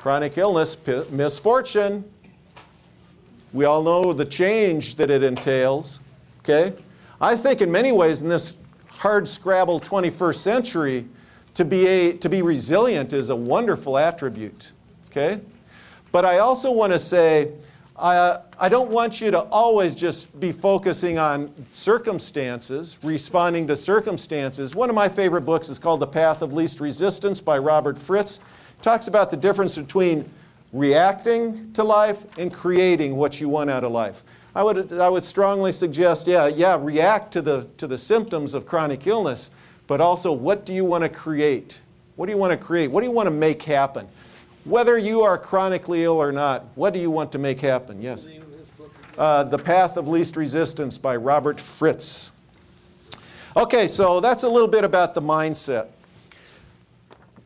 Chronic illness, misfortune. We all know the change that it entails. Okay? I think in many ways in this hard-scrabble 21st century, to be resilient is a wonderful attribute. Okay? But I also want to say, I don't want you to always just be focusing on circumstances, responding to circumstances. One of my favorite books is called The Path of Least Resistance by Robert Fritz. It talks about the difference between reacting to life and creating what you want out of life. I would strongly suggest, react to the symptoms of chronic illness, but also what do you want to create? What do you want to create? What do you want to make happen? Whether you are chronically ill or not, what do you want to make happen? Yes. The Path of Least Resistance by Robert Fritz. Okay, so that's a little bit about the mindset.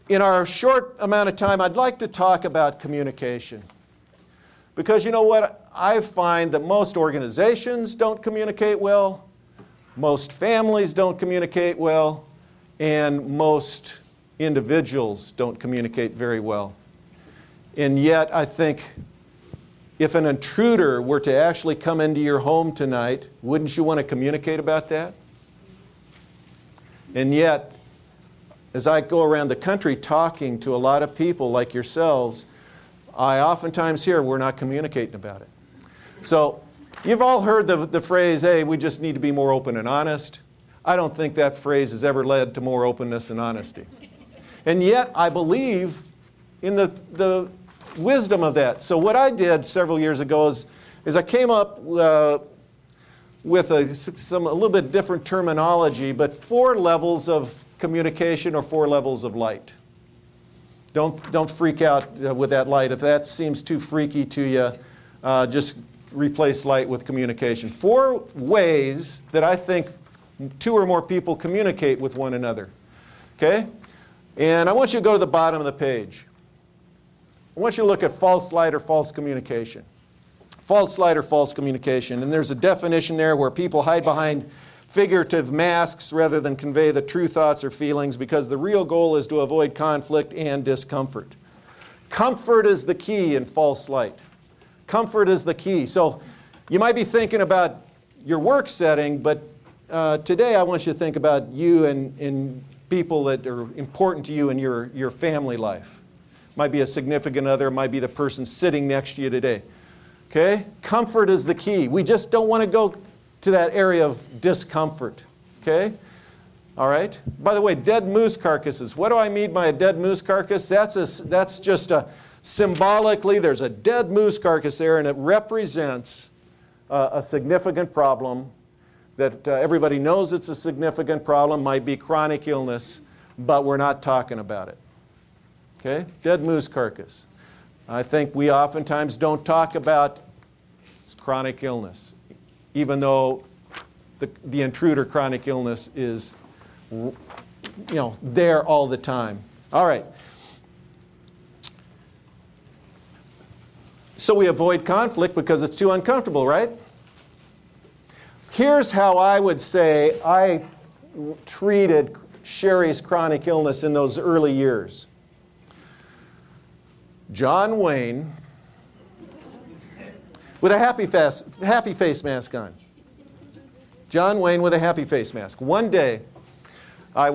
In our short amount of time, I'd like to talk about communication. Because you know what? I find that most organizations don't communicate well, most families don't communicate well, and most individuals don't communicate very well. And yet, I think if an intruder were to actually come into your home tonight, wouldn't you want to communicate about that? And yet, as I go around the country talking to a lot of people like yourselves, I oftentimes hear we're not communicating about it. So, you've all heard the phrase, hey, we just need to be more open and honest. I don't think that phrase has ever led to more openness and honesty. And yet, I believe in the wisdom of that. So what I did several years ago is I came up with a little bit different terminology, but 4 levels of communication or 4 levels of light. Don't freak out with that light. If that seems too freaky to you, just replace light with communication. 4 ways that I think 2 or more people communicate with one another. Okay? And I want you to go to the bottom of the page. I want you to look at false light or false communication. False light or false communication. And there's a definition there where people hide behind figurative masks rather than convey the true thoughts or feelings because the real goal is to avoid conflict and discomfort. Comfort is the key in false light. Comfort is the key. So you might be thinking about your work setting, but today I want you to think about you and people that are important to you in your family life. Might be a significant other, might be the person sitting next to you today. Okay? Comfort is the key. We just don't want to go to that area of discomfort. Okay? All right? By the way, dead moose carcasses. What do I mean by a dead moose carcass? That's just symbolically, there's a dead moose carcass there, and it represents a significant problem that everybody knows it's a significant problem, might be chronic illness, but we're not talking about it. Okay? Dead moose carcass. I think we oftentimes don't talk about chronic illness, even though the intruder chronic illness is, there all the time. All right. So we avoid conflict because it's too uncomfortable, right? Here's how I would say I treated Sherry's chronic illness in those early years. John Wayne with a happy face mask on. John Wayne with a happy face mask. One day, I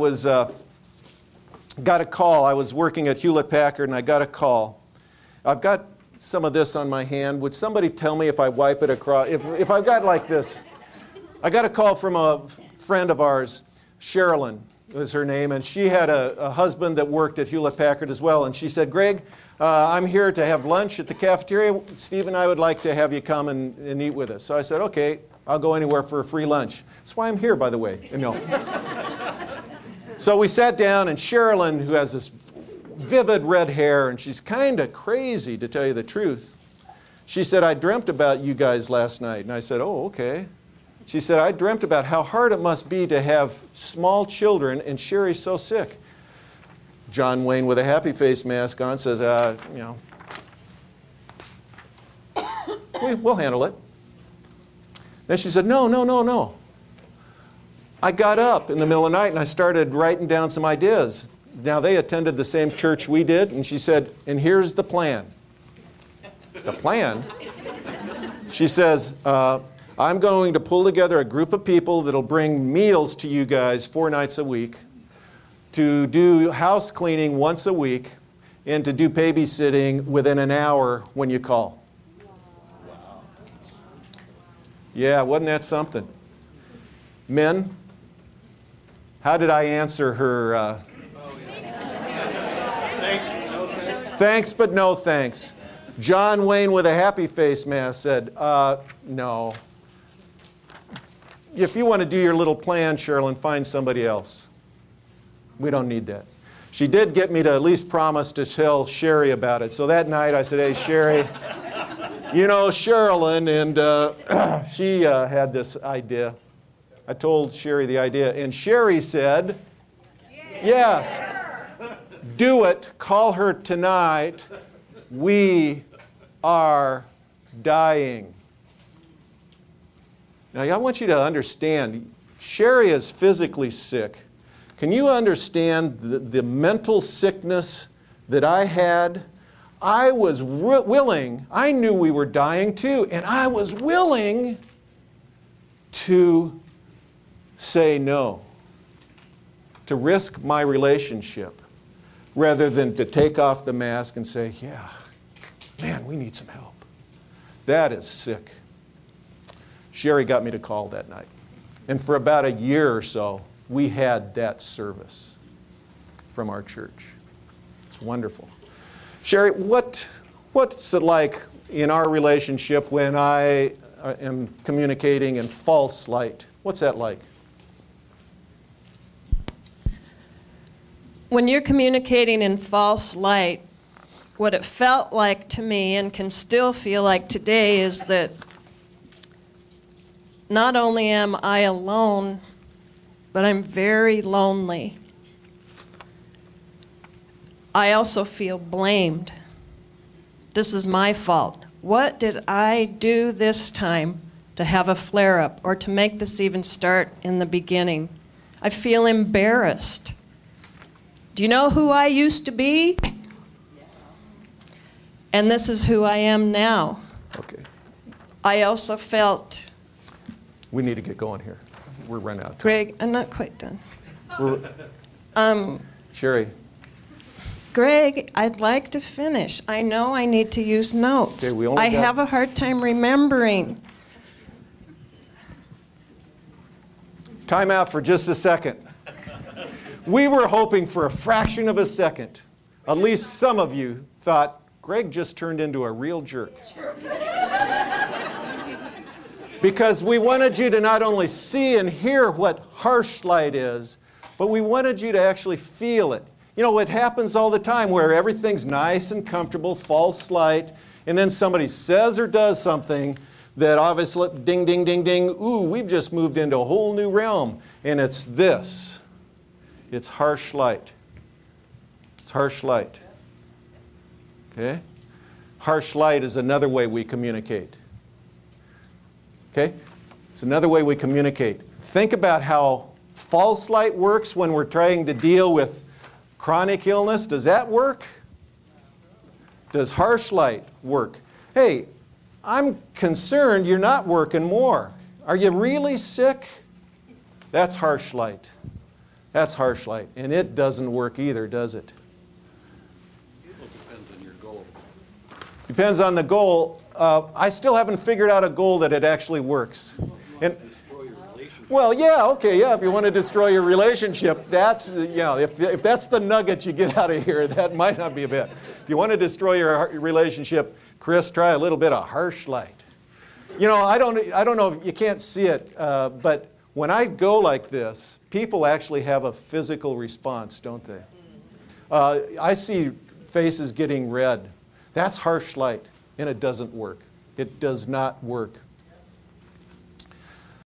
got a call. I was working at Hewlett-Packard, and I got a call. I've got some of this on my hand. Would somebody tell me if I wipe it across? If I've got like this. I got a call from a friend of ours, Sherilyn was her name, and she had a husband that worked at Hewlett-Packard as well, and she said, Greg, I'm here to have lunch at the cafeteria. Steve and I would like to have you come and eat with us. So I said, okay, I'll go anywhere for a free lunch. That's why I'm here, by the way. So we sat down, and Sherilyn, who has this vivid red hair, and she's kind of crazy, to tell you the truth, she said, I dreamt about you guys last night. And I said, oh, okay. She said, I dreamt about how hard it must be to have small children, and Sherry's so sick. John Wayne with a happy face mask on says, we'll handle it. Then she said, no. I got up in the middle of the night and I started writing down some ideas. Now, they attended the same church we did, and she said, and here's the plan. The plan? She says, I'm going to pull together a group of people that'll bring meals to you guys 4 nights a week, to do house cleaning once a week, and to do babysitting within an hour when you call. Wow. Yeah, wasn't that something? Men, how did I answer her? Thanks, but no thanks. John Wayne with a happy face mask said, no. If you want to do your little plan, Sherilyn, find somebody else. We don't need that. She did get me to at least promise to tell Sherry about it. So that night I said, hey, Sherry, you know Sherilyn, and she had this idea. I told Sherry the idea, and Sherry said, yes, do it, call her tonight. We are dying. Now, I want you to understand, Sherry is physically sick. Can you understand the mental sickness that I had? I was willing, I knew we were dying too, and I was willing to say no, to risk my relationship, rather than to take off the mask and say, yeah, man, we need some help. That is sick. Sherry got me to call that night. And for about a year or so, we had that service from our church. It's wonderful. Sherry, what's it like in our relationship when I am communicating in false light? What's that like? When you're communicating in false light, what it felt like to me and can still feel like today is that not only am I alone, but I'm very lonely. I also feel blamed. This is my fault. What did I do this time to have a flare-up or to make this even start in the beginning? I feel embarrassed. Do you know who I used to be? And this is who I am now. Okay. I also felt... We need to get going here. We're running out of time. Greg, I'm not quite done. Sherry. Greg, I'd like to finish. I know I need to use notes. Okay, I have a hard time remembering. Time out for just a second. We were hoping for a fraction of a second. At least some of you thought, Greg just turned into a real jerk. Because we wanted you to not only see and hear what harsh light is, but we wanted you to actually feel it. You know, it happens all the time where everything's nice and comfortable, false light, and then somebody says or does something that obviously, ding, ding, ding, ding, ooh, we've just moved into a whole new realm. And it's this. It's harsh light. It's harsh light. Okay? Harsh light is another way we communicate. Okay? It's another way we communicate. Think about how false light works when we're trying to deal with chronic illness. Does that work? Does harsh light work? Hey, I'm concerned you're not working more. Are you really sick? That's harsh light. That's harsh light. And it doesn't work either, does it? It depends on your goal. Depends on the goal. I still haven't figured out a goal that it actually works. And, well, yeah, okay, yeah, if you want to destroy your relationship, that's, you know, if that's the nugget you get out of here, that might not be a bit. If you want to destroy your relationship, Chris, try a little bit of harsh light. You know, I don't know if you can't see it, but when I go like this, people actually have a physical response, don't they? I see faces getting red. That's harsh light, and it doesn't work. It does not work.